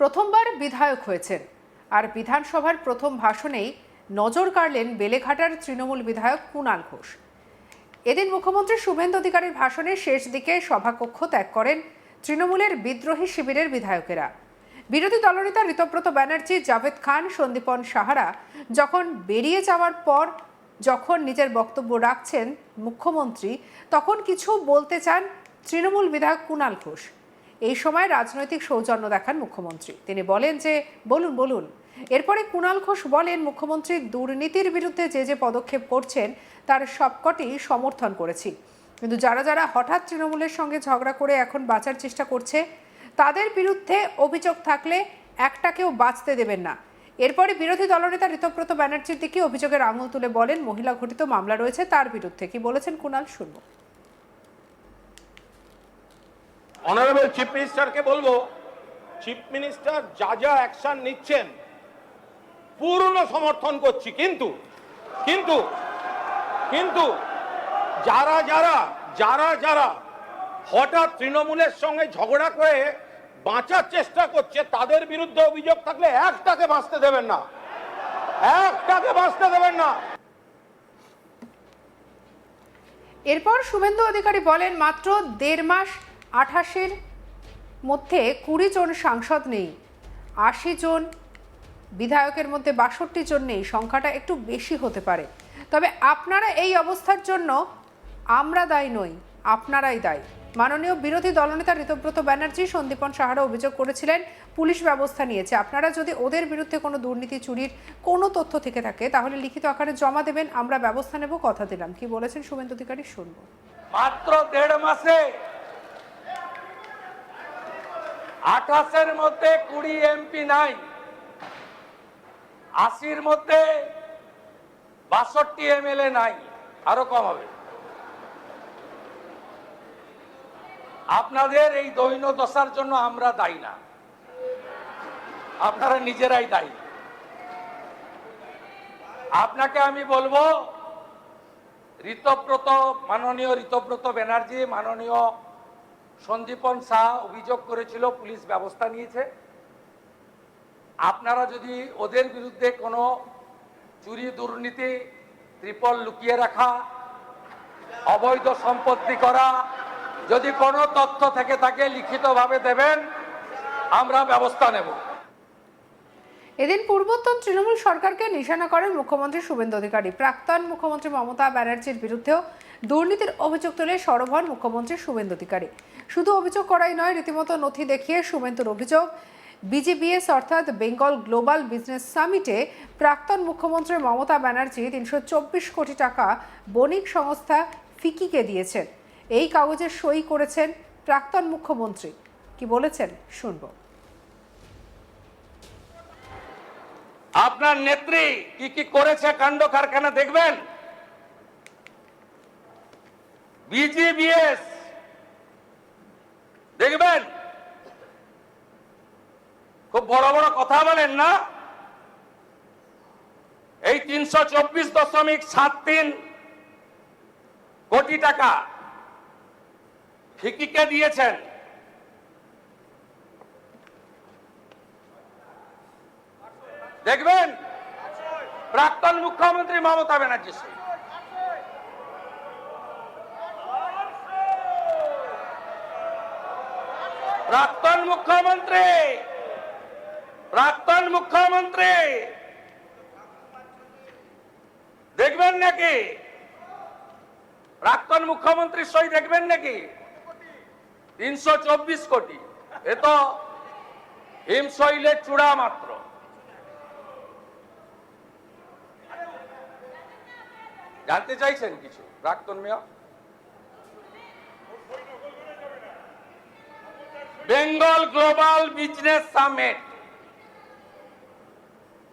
প্রথমবার বিধায়ক হয়েছেন আর বিধানসভার প্রথম ভাষণেই নজর কাড়লেন বেলেঘাটার তৃণমূল বিধায়ক কুণাল ঘোষ। এদিন মুখ্যমন্ত্রী শুভেন্দু অধিকারীর ভাষণের শেষ দিকে সভাকক্ষ ত্যাগ করেন তৃণমূলের বিদ্রোহী শিবিরের বিধায়কেরা। বিরোধী দলনেতা ঋতব্রত ব্যানার্জি, জাভেদ খান, সন্দীপন সাহারা যখন বেরিয়ে যাওয়ার পর যখন নিজের বক্তব্য রাখছেন মুখ্যমন্ত্রী, তখন কিছু বলতে চান তৃণমূল বিধায়ক কুণাল ঘোষ। এই সময় রাজনৈতিক সৌজন্য দেখান মুখ্যমন্ত্রী। তিনি বলেন যে বলুন বলুন। এরপরে কুণাল ঘোষ বলেন, মুখ্যমন্ত্রী দুর্নীতির বিরুদ্ধে যে পদক্ষেপ করছেন তার সবকটি সমর্থন করেছি, কিন্তু যারা যারা হঠাৎ তৃণমূলের সঙ্গে ঝগড়া করে এখন বাঁচার চেষ্টা করছে তাদের বিরুদ্ধে অভিযোগ থাকলে একটাকেও বাঁচতে দেবেন না। এরপরে বিরোধী দলনেতা ঋতব্রত ব্যানার্জির দিকে অভিযোগের আঙুল তুলে বলেন, মহিলা ঘটিত মামলা রয়েছে তার বিরুদ্ধে। কি বলেছেন কুণাল, শুনবো। অনারেবল চিফ মিনিস্টারকে বলবো, চিফ মিনিস্টার যা যা অ্যাকশন নিচ্ছেন পূর্ণ সমর্থন করছি, কিন্তু কিন্তু কিন্তু যারা যারা যারা যারা হঠাৎ তৃণমূলের সঙ্গে ঝগড়া করে বাঁচার চেষ্টা করছে তাদের বিরুদ্ধে অভিযোগ থাকলে একটাকে বাঁচতে দেবেন না, একটাকে বাঁচতে দেবেন না। এরপর শুভেন্দু অধিকারী বলেন, মাত্র 1.5 মাস 28-এর মধ্যে 20 জন সাংসদ নেই, 80 জন বিধায়কের মধ্যে 62 জন নেই। সংখ্যাটা একটু বেশি হতে পারে, তবে আপনারা এই অবস্থার জন্য আমরা দায়ী নই, আপনারাই দায়ী। মাননীয় বিরোধী দলনেতা ঋতব্রত ব্যানার্জি, সন্দীপন সাহারা অভিযোগ করেছিলেন পুলিশ ব্যবস্থা নিয়েছে। আপনারা যদি ওদের বিরুদ্ধে কোনো দুর্নীতি চুরির কোনো তথ্য থেকে থাকে তাহলে লিখিত আকারে জমা দেবেন, আমরা ব্যবস্থা নেব, কথা দিলাম। কি বলেছেন শুভেন্দু অধিকারী, শুনবো। মাত্র 1.5 মাসে 28-এর মধ্যে 20 এমপি নাই, 80-র মধ্যে 62 এমএলএ নাই, আরো কম হবে। আপনাদের এই দৈন্য দশার জন্য আমরা দায়ী না, আপনারা নিজেরাই দায়ী। আপনাকে আমি বলবো, মাননীয় ঋতব্রত ব্যানার্জি, মাননীয় সন্দীপন শাহ অভিযোগ করেছিল, পুলিশ ব্যবস্থা নিয়েছে। আপনারা যদি ওদের বিরুদ্ধে কোনো চুরি, দুর্নীতি, ত্রিপল লুকিয়ে রাখা, অবৈধ সম্পত্তি করা, যদি কোনো তথ্য থেকে থাকে লিখিতভাবে দেবেন, আমরা ব্যবস্থা নেব। এদিন পূর্বতন তৃণমূল সরকারকে নিশানা করেন মুখ্যমন্ত্রী শুভেন্দু অধিকারী। প্রাক্তন মুখ্যমন্ত্রী মমতা ব্যানার্জির বিরুদ্ধেও দুর্নীতির অভিযোগ তুলে সরব হন মুখ্যমন্ত্রী শুভেন্দু অধিকারী। শুধু অভিযোগ করাই নয়, রীতিমতো নথি দেখিয়ে শুভেন্দুর অভিযোগ, বিজিবিএস অর্থাৎ বেঙ্গল গ্লোবাল বিজনেস সামিটে প্রাক্তন মুখ্যমন্ত্রী মমতা ব্যানার্জি 324 কোটি টাকা বণিক সংস্থা ফিকিকে দিয়েছেন। এই কাগজে সই করেছেন প্রাক্তন মুখ্যমন্ত্রী। কি বলেছেন, শুনবো। আপনার নেত্রী কি কি করেছে কাণ্ড কারখানা দেখবেন। বিজিবিএস দেখবেন। খুব বড় বড় কথা বলেন না। এই 324.73 কোটি টাকা ফিকিকে দিয়েছেন। দেখবেন প্রাক্তন মুখ্যমন্ত্রী মমতা ব্যানার্জি। প্রাক্তন মুখ্যমন্ত্রী দেখবেন নাকি? প্রাক্তন মুখ্যমন্ত্রী সই দেখবেন নাকি? 324 কোটি, এ তো হিমশৈলের চূড়া মাত্র। জানতে চাইছেন কিছু প্রাক্তন mayor? Bengal global business summit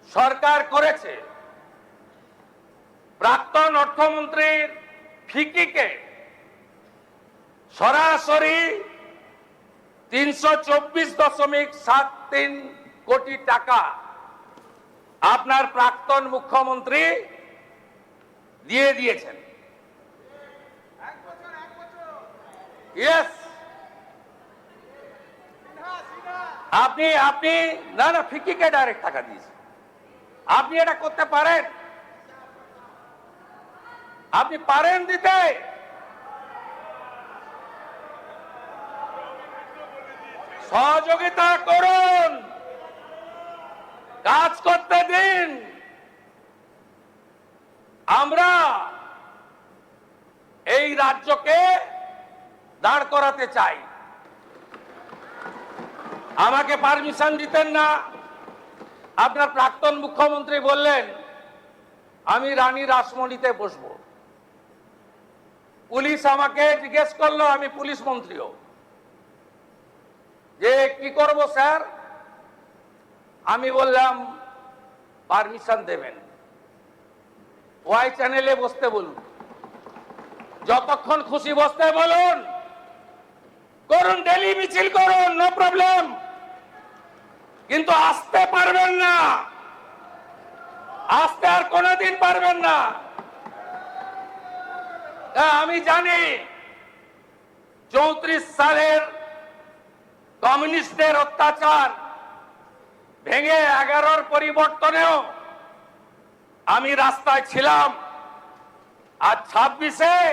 সরকার করেছে। প্রাক্তন অর্থমন্ত্রীর ফিকিকে সরাসরি 324.73 কোটি টাকা আপনার প্রাক্তন মুখ্যমন্ত্রী দিয়ে দিয়েছেন। ইয়েস, আপনি আপনি না না ফিকিকে ডাইরেক্ট টাকা দিয়েছে, আপনি এটা করতে পারেন? আপনি পারেন দিতে? সহযোগিতা করুন, কাজ করতে দিন। আমরা এই রাজ্যকে দাঁড় করাতে চাই। আমাকে পারমিশন দিতেন না। আপনার প্রাক্তন মুখ্যমন্ত্রী বললেন আমি রানী রাসমণিতে বসবো। পুলিশ আমাকে জিজ্ঞেস করলো, আমি পুলিশ মন্ত্রীও, যে কি করব স্যার? আমি বললাম পারমিশন দেবেন, ওয়াই চ্যানেলে বসতে বলুন, যতক্ষণ খুশি বসতে বলুন, করুন, ডেলি মিছিল করুন, নো প্রবলেম, কিন্তু আসতে পারবেন না, আসতে আর কোনোদিন পারবেন না। আমি জানি 34 সালের কমিউনিস্টদের অত্যাচার ভেঙে 11-র পরিবর্তনেও আমি রাস্তায় ছিলাম, আর 26-এ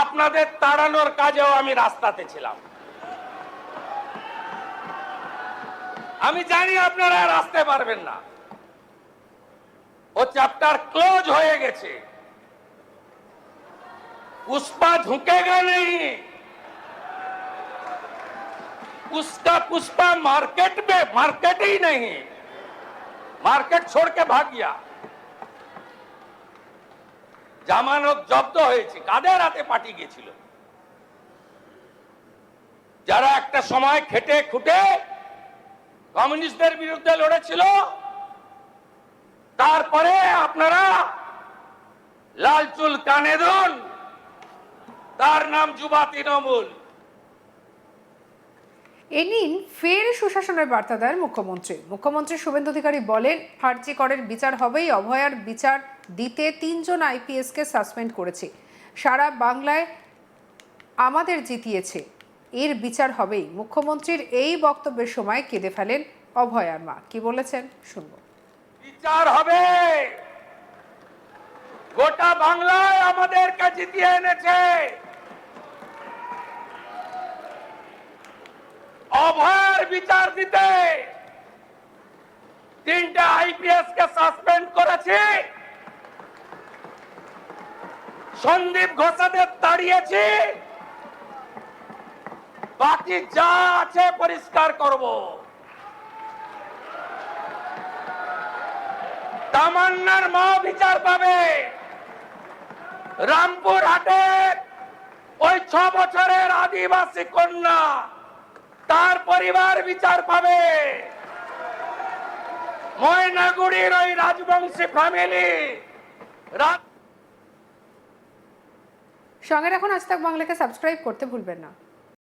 আপনাদের তাড়ানোর কাজেও আমি রাস্তাতে ছিলাম। আমি জানি আপনারা আর আসতে পারবেন না, ও চ্যাপ্টার ক্লোজ হয়ে গেছে। पुष्पा झुकेगा नहीं, उसका पुष्पा मार्केट में मार्केट ही नहीं, मार्केट छोड़ के भाग गया। জামানত জব্দ হয়েছে, কাদের হাতে পাঠিয়ে গিয়েছিল? যারা একটা সময় খেটে খুটে কমিউনিস্টদের বিরুদ্ধে লড়েছিল, তারপরে আপনারা লাল চুল কানে দুন, তার নাম যুবা তৃণমূল। এ নিন ফের সুশাসনের বার্তা দেন মুখ্যমন্ত্রী শুভেন্দু অধিকারী বলেন, আরজি করের বিচার হবেই, অভয়ার বিচার দিতে 3 জন আইপিএসকে সাসপেন্ড করেছে, সারা বাংলায় আমাদের জিতিয়েছে, এর বিচার হবেই। মুখ্যমন্ত্রীর এই বক্তব্যের সময় কেঁদে ফেলেন অভয়ার মা। কি বলেছেন শুনবো। বিচার হবে, গোটা বাংলায় আমাদেরকে জিতিয়ে এনেছে, অভয়ের বিচার দিতে 3টে আইপিএস কে সাসপেন্ড করেছে, সন্দীপ ঘোষাদের তাড়িয়েছি, বাকি যা আছে পরিষ্কার করব। তামান্নার মা বিচার পাবে, রামপুর হাটে ওই 6 বছরের আদিবাসী কন্যা, তার পরিবার বিচার পাবে, ময়নাগুড়ির ওই রাজবংশী ফ্যামিলি। সঙ্গে রাখুন আজ তাক বাংলাকে সাবস্ক্রাইব করতে ভুলবেন না।